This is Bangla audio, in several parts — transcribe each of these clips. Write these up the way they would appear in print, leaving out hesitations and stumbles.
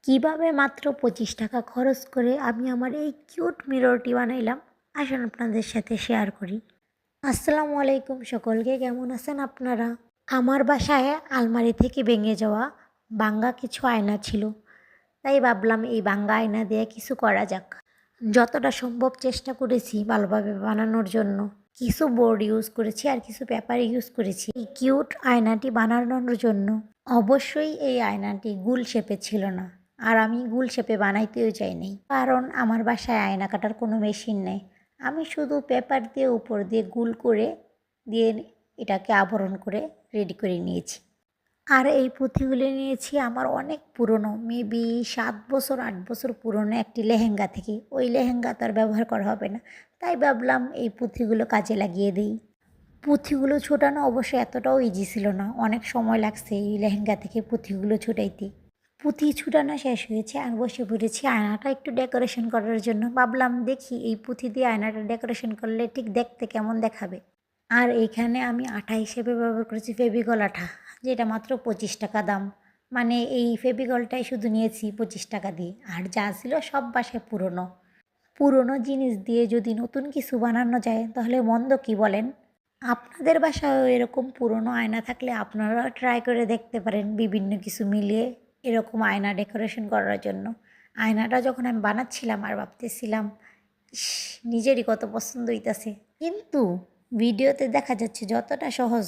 কিভাবে মাত্র 25 টাকা খরচ করে আমি আমার এই কিউট মিররটি বানাইলাম, আসুন আপনাদের সাথে শেয়ার করি। আসসালামু আলাইকুম সকলকে, কেমন আছেন আপনারা? আমার বাসায় আলমারি থেকে ভেঙে যাওয়া ভাঙ্গা কিছু আয়না ছিল, তাই ভাবলাম এই ভাঙ্গা আয়না দিয়ে কিছু করা যাক। যতটা সম্ভব চেষ্টা করেছি ভালোভাবে বানানোর জন্য। কিছু বোর্ড ইউজ করেছি আর কিছু পেপার ইউজ করেছি এই কিউট আয়নাটি বানানোর জন্য। অবশ্যই এই আয়নাটি গোল শেপে ছিল না, আর আমি গোল শেপে বানাইতেও চাইনি, কারণ আমার বাসায় আয়না কাটার কোনো মেশিন নেই। আমি শুধু পেপার দিয়ে উপর দিয়ে গোল করে দিয়ে এটাকে আবরণ করে রেডি করে নিয়েছি। আর এই পুঁথিগুলি নিয়েছি আমার অনেক পুরনো, মেবি 7 বছর 8 বছর পুরনো একটি লেহেঙ্গা থেকে। ওই লেহেঙ্গা তো আর ব্যবহার করা হবে না, তাই ভাবলাম এই পুঁথিগুলো কাজে লাগিয়ে দিই। পুঁথিগুলো ছোটানো অবশ্য এতটাও ইজি ছিল না, অনেক সময় লাগছে এই লেহেঙ্গা থেকে পুঁথিগুলো ছুটাইতে। পুঁথি ছুটানো শেষ হয়েছে আর বসে পড়েছি আয়নাটা একটু ডেকোরেশন করার জন্য। ভাবলাম দেখি এই পুঁথি দিয়ে আয়নাটা ডেকোরেশন করলে ঠিক দেখতে কেমন দেখাবে। আর এইখানে আমি আঠা হিসেবে ব্যবহার করেছি ফেভিকল আঠা, যেটা মাত্র 25 টাকা দাম। মানে এই ফেভিকলটাই শুধু নিয়েছি 25 টাকা দিয়ে, আর যা ছিল সব বাসায় পুরনো। পুরনো জিনিস দিয়ে যদি নতুন কিছু বানানো যায় তাহলে মন্দ কি বলেন? আপনাদের বাসায়ও এরকম পুরনো আয়না থাকলে আপনারা ট্রাই করে দেখতে পারেন বিভিন্ন কিছু মিলিয়ে এরকম আয়না ডেকোরেশন করার জন্য। আয়নাটা যখন আমি বানাচ্ছিলাম আর ভাবতেছিলাম, ইস, নিজেরই কত পছন্দ হইতাছে, কিন্তু ভিডিওতে দেখা যাচ্ছে যতটা সহজ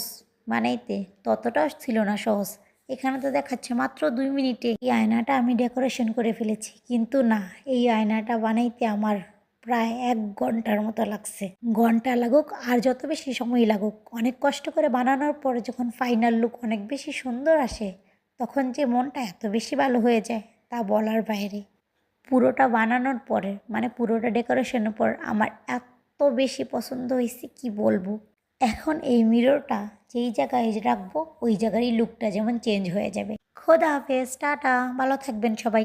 বানাইতে ততটাও ছিল না সহজ। এখানে তো দেখাচ্ছে মাত্র 2 মিনিটে এই আয়নাটা আমি ডেকোরেশন করে ফেলেছি, কিন্তু না, এই আয়নাটা বানাইতে আমার প্রায় 1 ঘন্টার মতো লাগছে। ঘন্টা লাগুক আর যত বেশি সময় লাগুক, অনেক কষ্ট করে বানানোর পরে যখন ফাইনাল লুক অনেক বেশি সুন্দর আসে, তখন যে মনটা এত বেশি ভালো হয়ে যায় তা বলার বাইরে। পুরোটা বানানোর পরে, মানে পুরোটা ডেকোরেশনের পর আমার এত বেশি পছন্দ হয়েছে কি বলবো। এখন এই মিররটা যেই জায়গায় রাখবো ওই জায়গারই লুকটা যেমন চেঞ্জ হয়ে যাবে। খোদা হাফেজ, টাটা, ভালো থাকবেন সবাই।